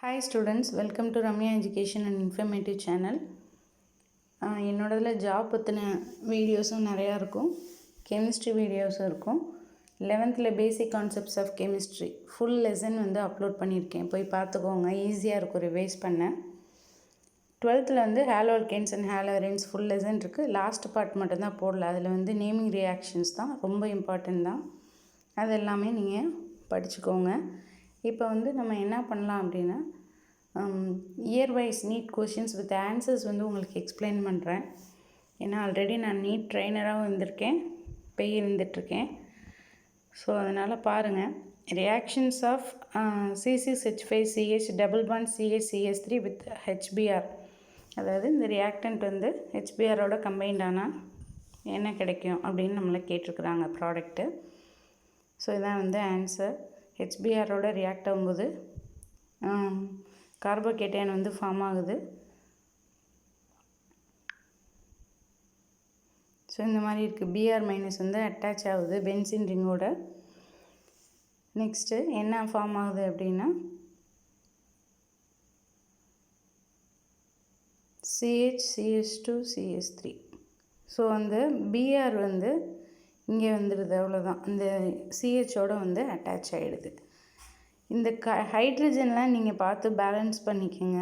Hi students, welcome to Ramya Education and Informative Channel. என்னோடதில் job பற்றின வீடியோஸும் நிறையா இருக்கும், கெமிஸ்ட்ரி வீடியோஸும் இருக்கும். 11th basic concepts of chemistry full lesson வந்து அப்லோட் பண்ணியிருக்கேன், போய் பார்த்துக்கோங்க, ஈஸியாக இருக்கும் ரிவைஸ் பண்ண. 12th வந்து haloalkanes and haloarenes full lesson இருக்குது. லாஸ்ட் பார்ட் மட்டும்தான் போடல, அதில் வந்து நேமிங் ரியாக்ஷன்ஸ் தான் ரொம்ப இம்பார்ட்டன்ட் தான், அது எல்லாமே நீங்கள் படிச்சுக்கோங்க. இப்போ வந்து நம்ம என்ன பண்ணலாம் அப்படின்னா, year wise NEET questions with answers வந்து உங்களுக்கு எக்ஸ்பிளைன் பண்ணுறேன். ஏன்னா ஆல்ரெடி நான் நீட் ட்ரைனராகவும் இருந்திருக்கேன், இருந்துகிட்ருக்கேன். ஸோ அதனால் பாருங்கள். Reactions of C6H5CH double bond CH3 with HBr, அதாவது இந்த ரியாக்டன்ட் வந்து HBரோட கம்பைண்ட் ஆனால் என்ன கிடைக்கும் அப்படின்னு நம்மளை கேட்டிருக்குறாங்க ப்ராடக்ட்டு. ஸோ இதான் வந்து ஆன்சர். HBரோட ரியாக்ட் ஆகும்போது கார்போகேட்டையான் வந்து ஃபார்ம் ஆகுது. ஸோ இந்த மாதிரி இருக்குது. Br மைனஸ் வந்து அட்டாச் ஆகுது பென்சின் ரிங்கோட. நெக்ஸ்ட்டு என்ன ஃபார்ம் ஆகுது அப்படின்னா CH2CH3. ஸோ அந்த Br வந்து இங்கே வந்துடுது, அவ்வளோதான். இந்த CHோட வந்து அட்டாச் ஆகிடுது. இந்த ஹைட்ரஜன்லாம் நீங்கள் பார்த்து பேலன்ஸ் பண்ணிக்கோங்க,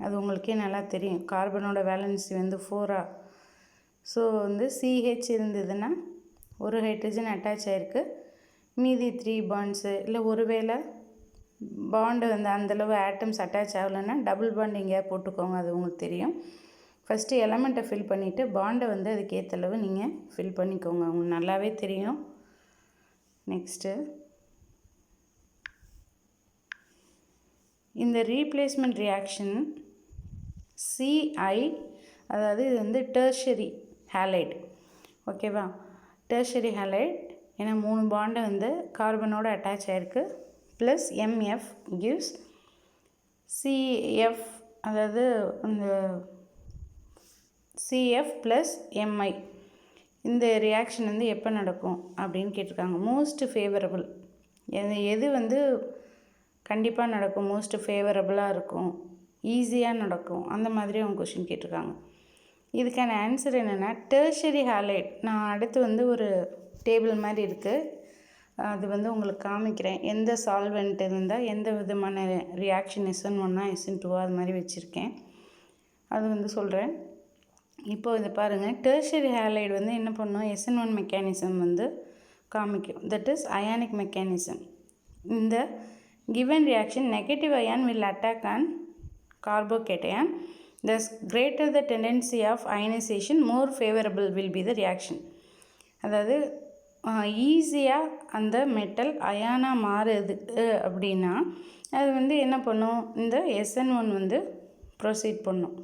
அது உங்களுக்கே நல்லா தெரியும். கார்பனோட வேலன்சி வந்து 4. ஸோ வந்து CH இருந்ததுன்னா ஒரு ஹைட்ரஜன் அட்டாச் ஆகிருக்கு, மீதி 3 பாண்ட்ஸு. இல்லை ஒருவேளை பாண்டு வந்து அந்தளவு ஆட்டம்ஸ் அட்டாச் ஆகலைன்னா டபுள் பாண்ட் எங்கேயா போட்டுக்கோங்க, அது உங்களுக்கு தெரியும். ஃபஸ்ட்டு எலமெண்ட்டை ஃபில் பண்ணிவிட்டு பாண்டை வந்து அதுக்கேற்றளவு நீங்கள் ஃபில் பண்ணிக்கோங்க, உங்களுக்கு நல்லாவே தெரியும். நெக்ஸ்ட்டு இந்த ரீப்ளேஸ்மெண்ட் ரியாக்ஷன் CI, அதாவது இது வந்து டெர்ஷரி ஹேலைட், ஓகேவா? டெர்ஷரி ஹேலைட், ஏன்னா 3 பாண்டை வந்து கார்பனோட அட்டாச் ஆகிருக்கு. ப்ளஸ் MF gives CF, அதாவது அந்த CF ப்ளஸ் MI. இந்த ரியாக்ஷன் வந்து எப்போ நடக்கும் அப்படின்னு கேட்டிருக்காங்க. மோஸ்ட் ஃபேவரபிள் எது வந்து கண்டிப்பாக நடக்கும், மோஸ்ட் ஃபேவரபுளாக இருக்கும், ஈஸியாக நடக்கும், அந்த மாதிரி அவங்க கொஷின் கேட்டிருக்காங்க. இதுக்கான ஆன்சர் என்னென்னா டெர்ஷரி ஹேலைட். நான் அடுத்து வந்து ஒரு டேபிள் மாதிரி இருக்குது, அது வந்து உங்களுக்கு காமிக்கிறேன். எந்த சால்வெண்ட் இருந்தால் எந்த விதமான ரியாக்ஷன் SN1 SN2 அது மாதிரி வச்சுருக்கேன், அது வந்து சொல்கிறேன். இப்போது இது பாருங்கள். டெர்ஷரி ஹேலைடு வந்து என்ன பண்ணும், SN1 மெக்கானிசம் வந்து காமிக்கும், தட் இஸ் அயானிக் மெக்கானிசம். இந்த given reaction negative ion will attack on carbocation, thus greater the tendency of ionization, more favorable will be the reaction. அதாவது ஈஸியாக அந்த மெட்டல் அயானாக மாறுது அப்படின்னா அது வந்து என்ன பண்ணும், இந்த SN1 வந்து ப்ரொசீட் பண்ணும்,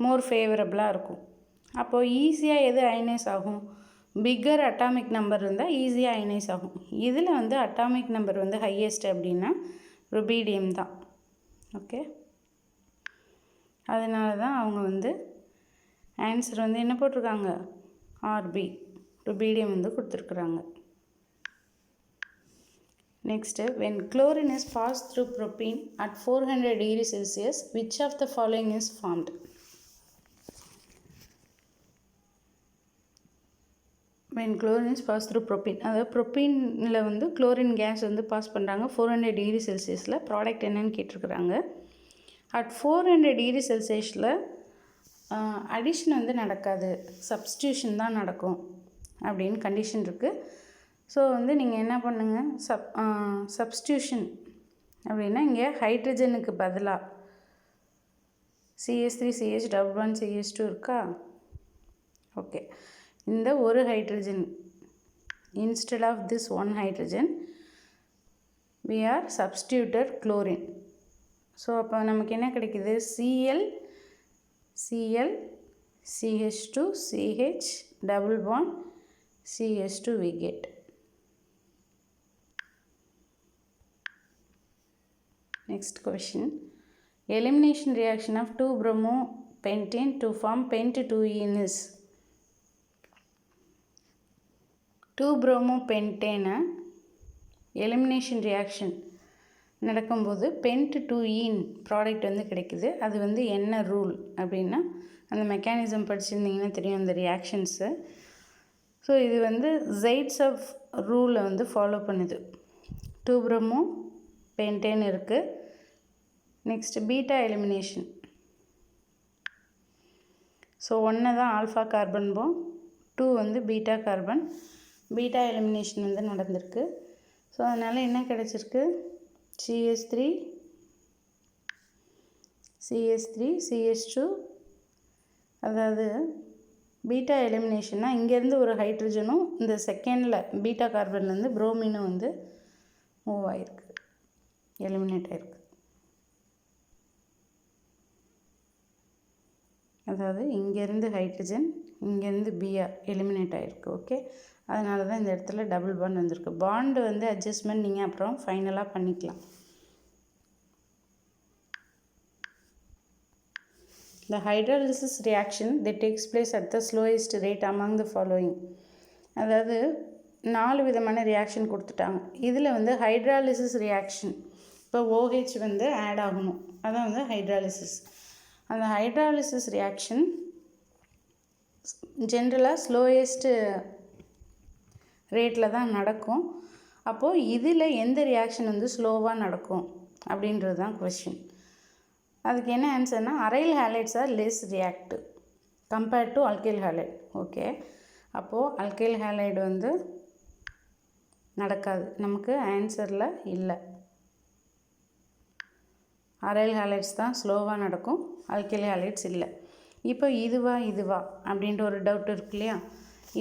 மோர் ஃபேவரபுளாக இருக்கும். அப்போது ஈஸியாக எது அயனைஸ் ஆகும், பிக்கர் அட்டாமிக் நம்பர் இருந்தால் ஈஸியாக அயனைஸ் ஆகும். இதில் வந்து அட்டாமிக் நம்பர் வந்து ஹையஸ்ட் அப்படின்னா ருபீடியம் தான், ஓகே? அதனால தான் அவங்க வந்து ஆன்சர் வந்து என்ன போட்டிருக்காங்க, RB, ருபீடியம் வந்து கொடுத்துருக்குறாங்க. Next, when chlorine is passed through propene at 400 degrees Celsius, which of the following is formed? when chlorine is passed through propene, அதாவது ப்ரொப்பீனில் வந்து குளோரின் கேஸ் வந்து பாஸ் பண்ணுறாங்க 400 டிகிரி செல்சியஸில். ப்ராடக்ட் என்னன்னு கேட்டிருக்குறாங்க. அட் 400 டிகிரி செல்சியஸில் addition வந்து நடக்காது, சப்ஸ்டியூஷன் தான் நடக்கும் அப்படின்னு கண்டிஷன் இருக்குது. ஸோ வந்து நீங்கள் என்ன பண்ணுங்கள், சப்ஸ்டியூஷன் அப்படின்னா இங்கே ஹைட்ரஜனுக்கு பதிலாக CH3CH டபுள் பாண்ட் CH2 இருக்கா, ஓகே. இந்த ஒரு hydrogen instead of this one hydrogen we are substituted chlorine. So அப்போ நமக்கு என்ன கிடைக்குது, Cl CH2 CH double bond CH2 we get. Next question, elimination reaction of 2-bromopentane to form pent2ene is. 2-bromopentane elimination reaction நடக்கும்போது pent 2ஈன் product வந்து கிடைக்குது. அது வந்து என்ன ரூல் அப்படின்னா, அந்த மெக்கானிசம் படிச்சிருந்தீங்கன்னா தெரியும் அந்த ரியாக்ஷன்ஸு. ஸோ இது வந்து ஜெய்ட்ஸ் ஆஃப் ரூலை வந்து ஃபாலோ பண்ணுது. 2 ப்ரோமோ பென்டேன் இருக்குது. Next beta elimination. ஸோ 1 தான் ஆல்ஃபா கார்பன்போம், 2 வந்து பீட்டா கார்பன். பீட்டா எலிமினேஷன் வந்து நடந்திருக்கு. ஸோ அதனால் என்ன கிடச்சிருக்கு, CH3 CH2. அதாவது பீட்டா எலிமினேஷன்னா இங்கேருந்து ஒரு ஹைட்ரஜனும் இந்த செகண்டில் பீட்டா கார்பன்லேருந்து புரோமினும் வந்து மூவ் ஆகிருக்கு, எலிமினேட் ஆகிருக்கு. அதாவது இங்கேருந்து ஹைட்ரஜன், இங்கேருந்து பிஆர் எலிமினேட் ஆகிருக்கு. ஓகே, அதனால தான் இந்த இடத்துல டபுள் பாண்ட் வந்திருக்கு. பாண்டு வந்து அட்ஜஸ்ட்மெண்ட் நீங்கள் அப்புறம் ஃபைனலாக பண்ணிக்கலாம். The hydrolysis reaction that takes place at the slowest rate among the following. அதாவது 4 விதமான ரியாக்ஷன் கொடுத்துட்டாங்க. இதில் வந்து ஹைட்ராலிசிஸ் ரியாக்ஷன், இப்போ OH வந்து ஆட் ஆகணும், அதான் வந்து ஹைட்ராலிசிஸ். அந்த ஹைட்ராலிசிஸ் ரியாக்ஷன் ஜென்ரலாக ஸ்லோயஸ்ட்டு ரேட்டில் தான் நடக்கும். அப்போது இதில் எந்த ரியாக்ஷன் வந்து ஸ்லோவாக நடக்கும் அப்படின்றது தான் கொஸ்டின். அதுக்கு என்ன ஆன்சர்னா, aryl halides are less reactive compared to alkyl halide. Okay, அப்போது அல்கைல் ஹேலைடு வந்து நடக்காது, நமக்கு ஆன்சரில் இல்லை. அரைல் ஹேலைட்ஸ் தான் ஸ்லோவாக நடக்கும், அல்கைல் ஹேலைட்ஸ் இல்லை. இப்போ இதுவா அப்படின்ற ஒரு டவுட் இருக்கு இல்லையா.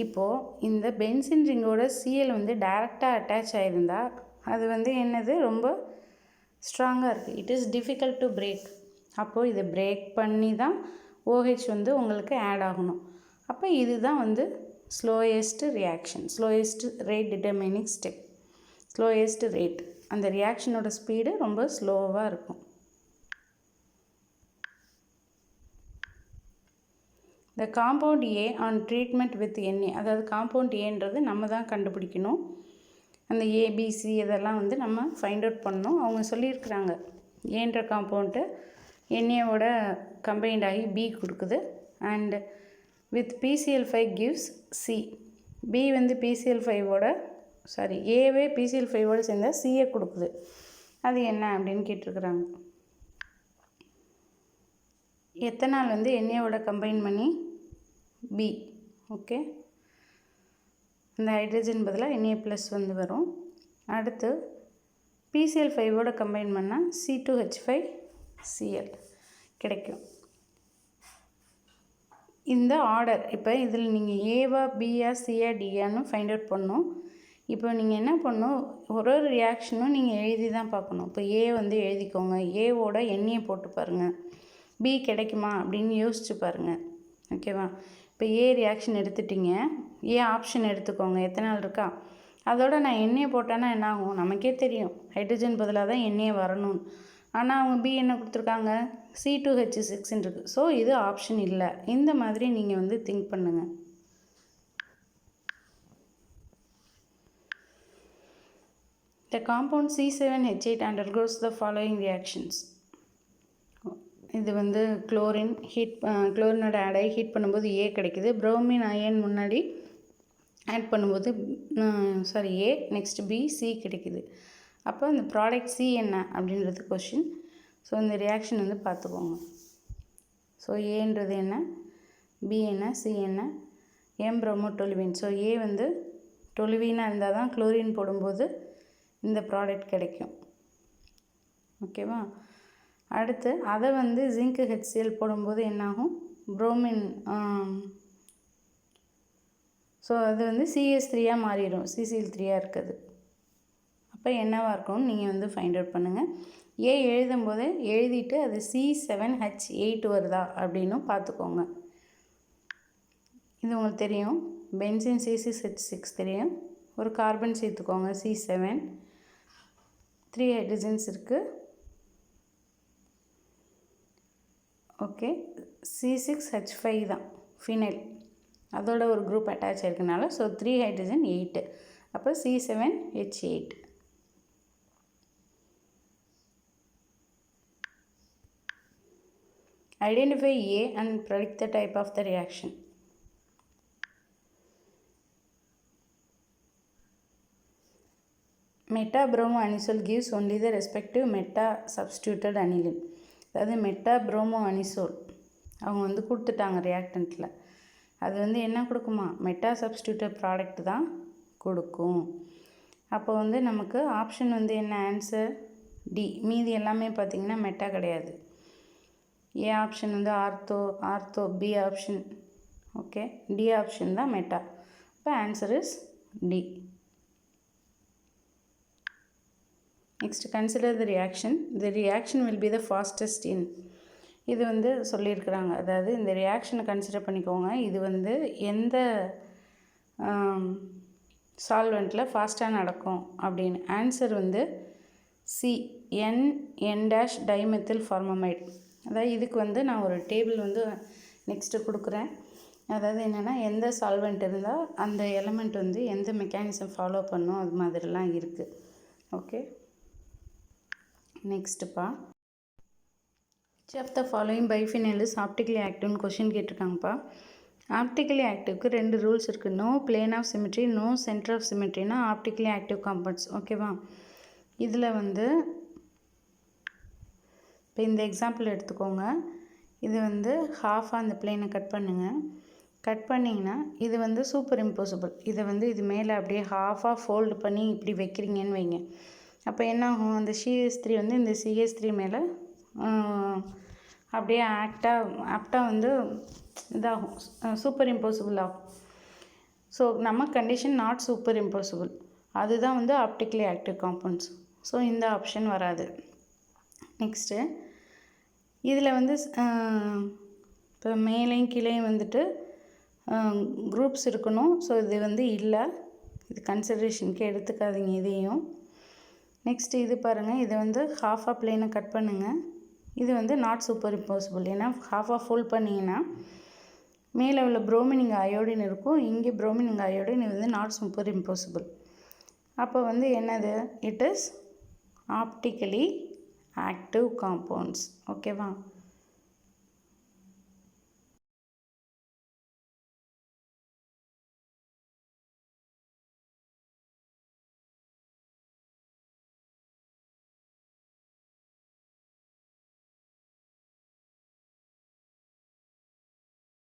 இப்போது இந்த பென்சின் ரிங்கோட சிஎல் வந்து டைரெக்டாக அட்டாச் ஆகிருந்தால் அது வந்து என்னது, ரொம்ப ஸ்ட்ராங்காக இருக்குது. It is difficult to break. அப்போது இதை பிரேக் பண்ணி தான் OH வந்து உங்களுக்கு ஆட் ஆகணும். அப்போ இதுதான் வந்து slowest reaction, slowest rate determining step. Slowest rate, அந்த ரியாக்ஷனோட ஸ்பீடு ரொம்ப ஸ்லோவாக இருக்கும். இந்த compound A on treatment with NA, அதாவது காம்பவுண்ட் ஏன்றது நம்ம தான் கண்டுபிடிக்கணும். அந்த ABC இதெல்லாம் வந்து நம்ம ஃபைண்ட் அவுட் பண்ணணும். அவங்க சொல்லியிருக்கிறாங்க ஏன்ற காம்பவுண்ட்டு NAவோட கம்பைன்ட் ஆகி B கொடுக்குது. And with PCl5 gives C. B வந்து PCl5ஓட ஏவே PCl5ஓட சேர்ந்தால் Cயை கொடுக்குது. அது என்ன அப்படின்னு கேட்டிருக்கிறாங்க. எத்தனால் வந்து NAவோட கம்பைன் பண்ணி B. ஓகே, இந்த ஹைட்ரஜன் பதிலாக Na+ வந்து வரும். அடுத்து PCl5ஓட கம்பைன் பண்ணால் C2H5Cl கிடைக்கும். இந்த ஆர்டர் இப்போ இதில் நீங்கள் ஏவா பியா சியா டியான்னு ஃபைண்ட் அவுட் பண்ணணும். இப்போ நீங்கள் என்ன பண்ணணும், ஒரு ரியாக்ஷனும் நீங்கள் எழுதி தான் பார்க்கணும். இப்போ ஏ வந்து எழுதிக்கோங்க, ஏவோட எண்ணெயை போட்டு பாருங்கள், பி கிடைக்குமா அப்படின்னு யோசிச்சு பாருங்கள். ஓகேவா, இப்போ ஏ ரியாக்ஷன் எடுத்துட்டிங்க, ஏ ஆப்ஷன் எடுத்துக்கோங்க, எத்தனால் இருக்கா, அதோட நான் எண்ணெயை போட்டேன்னா என்ன ஆகும், நமக்கே தெரியும் ஹைட்ரஜன் பதிலாக தான் எண்ணெயை வரணும்னு. ஆனால் அவங்க பி என்ன கொடுத்துருக்காங்க, C2H6 இருக்குது. ஸோ இது ஆப்ஷன் இல்லை. இந்த மாதிரி நீங்கள் வந்து திங்க் பண்ணுங்கள். The compound C7H8 undergoes the following reactions. இது வந்து குளோரின் குளோரினோட ஆட் ஆகி ஹீட் பண்ணும்போது ஏ கிடைக்குது. புரோமின் அயன் முன்னாடி ஆட் பண்ணும்போது ஏ, நெக்ஸ்ட் B, C கிடைக்குது. அப்போ இந்த ப்ராடக்ட் C என்ன அப்படின்றது கொஷின். ஸோ இந்த ரியாக்ஷன் வந்து பார்த்துக்கோங்க. ஸோ ஏன்றது என்ன, B என்ன, C என்ன, M-bromotoluene. ஸோ ஏ வந்து டொலுவீனாக இருந்தால் தான் குளோரின் போடும்போது இந்த ப்ராடக்ட் கிடைக்கும். ஓகேவா, அடுத்து அதை வந்து ஜிங்க் HCl போடும்போது என்னாகும், புரோமின், ஸோ அது வந்து CH3 மாறிடும், CCl3 இருக்குது. அப்போ என்னவாக இருக்கும்னு நீங்கள் வந்து ஃபைண்ட் அவுட் பண்ணுங்கள். ஏ எழுதும்போது எழுதிட்டு அது C7H8 வருதா அப்படின்னும் பார்த்துக்கோங்க. இது உங்களுக்கு தெரியும், பென்சின் C6H6 தெரியும். ஒரு கார்பன் சேர்த்துக்கோங்க, C7, 3 ஹைட்ரஜன்ஸ் இருக்குது. ஓகே, C6H5 தான் ஃபினைல், அதோட ஒரு குரூப் அட்டாச் ஆகிருக்கனால ஸோ 3 ஹைட்ரஜன் 8, அப்போ C7H8. Identify A and predict the type of the reaction. Meta-bromoanisole gives only the respective meta-substituted aniline. அதாவது மெட்டாப்ரோமோஅனிசோல் அவங்க வந்து கொடுத்துட்டாங்க ரியாக்டண்ட்டில். அது வந்து என்ன கொடுக்குமா, மெட்டா சப்ஸ்டியூட்டட் ப்ராடக்ட் தான் கொடுக்கும். அப்போ வந்து நமக்கு ஆப்ஷன் வந்து என்ன ஆன்சர், டி. மீதி எல்லாமே பார்த்திங்கன்னா மெட்டா கிடையாது. ஏ ஆப்ஷன் வந்து ortho, B option okay, D option தான் மெட்டா. இப்போ answer is D. Next, consider the reaction. The reaction will be the fastest in. இது வந்து சொல்லியிருக்கிறாங்க. அதாவது இந்த ரியாக்ஷனை கன்சிடர் பண்ணிக்கோங்க. இது வந்து எந்த சால்வெண்ட்டில் ஃபாஸ்ட்டாக நடக்கும் அப்படின்னு. ஆன்சர் வந்து சி, என் டைமெத்தில் ஃபார்மமைட். அதாவது இதுக்கு வந்து நான் ஒரு டேபிள் வந்து நெக்ஸ்ட்டு கொடுக்குறேன். அதாவது என்னென்னா எந்த சால்வெண்ட் இருந்தால் அந்த எலமெண்ட் வந்து எந்த மெக்கானிசம் ஃபாலோ பண்ணும், அது மாதிரிலாம் இருக்குது. ஓகே, நெக்ஸ்ட்டுப்பா, which of the following biphenyl is optically active question கேட்டிருக்காங்கப்பா. ஆப்டிக்கலி ஆக்டிவ்க்கு 2 ரூல்ஸ் இருக்குது. No plane of symmetry, no centre of சிமெட்ரினா ஆப்டிக்கலி ஆக்டிவ் காம்பவுண்ட்ஸ். ஓகேவா, இதில் வந்து இப்போ இந்த எக்ஸாம்பிள் எடுத்துக்கோங்க. இது வந்து ஹாஃபாக அந்த பிளேனை கட் பண்ணுங்கள். கட் பண்ணிங்கன்னா இது வந்து சூப்பர் இம்போசிபிள். இதை வந்து இது மேலே அப்படியே ஹாஃபாக ஃபோல்டு பண்ணி இப்படி வைக்கிறீங்கன்னு வைங்க. அப்போ என்ன ஆகும், அந்த CH3 வந்து இந்த CH3 மேலே அப்படியே ஆப்டாக வந்து இதாகும், சூப்பர் இம்போசிபிள் ஆகும். ஸோ நம்ம கண்டிஷன் நாட் சூப்பர் இம்போசிபிள், அதுதான் வந்து ஆப்டிக்கலி ஆக்டிவ் காம்பவுண்ட்ஸ். ஸோ இந்த ஆப்ஷன் வராது. நெக்ஸ்ட்டு, இதில் வந்து இப்போ மேலேயும் கீழேயும் வந்துட்டு குரூப்ஸ் இருக்கணும். ஸோ இது வந்து இல்லை, இது கன்சிடரேஷனுக்கு எடுத்துக்காதீங்க இதையும். நெக்ஸ்ட்டு இது பாருங்கள், இது வந்து ஹாஃபாக பிளேனை கட் பண்ணுங்கள். இது வந்து நாட் சூப்பர் இம்போசிபிள். ஏன்னா ஹாஃபாக ஃபோல்ட் பண்ணிங்கன்னா மேலே உள்ள புரோமின் இங்கே அயோடின் இருக்கும், இங்கே புரோமின் இங்கே அயோடின். இது வந்து நாட் சூப்பர் இம்போசிபிள். அப்போ வந்து என்னது, it is optically active compounds. ஓகேவா.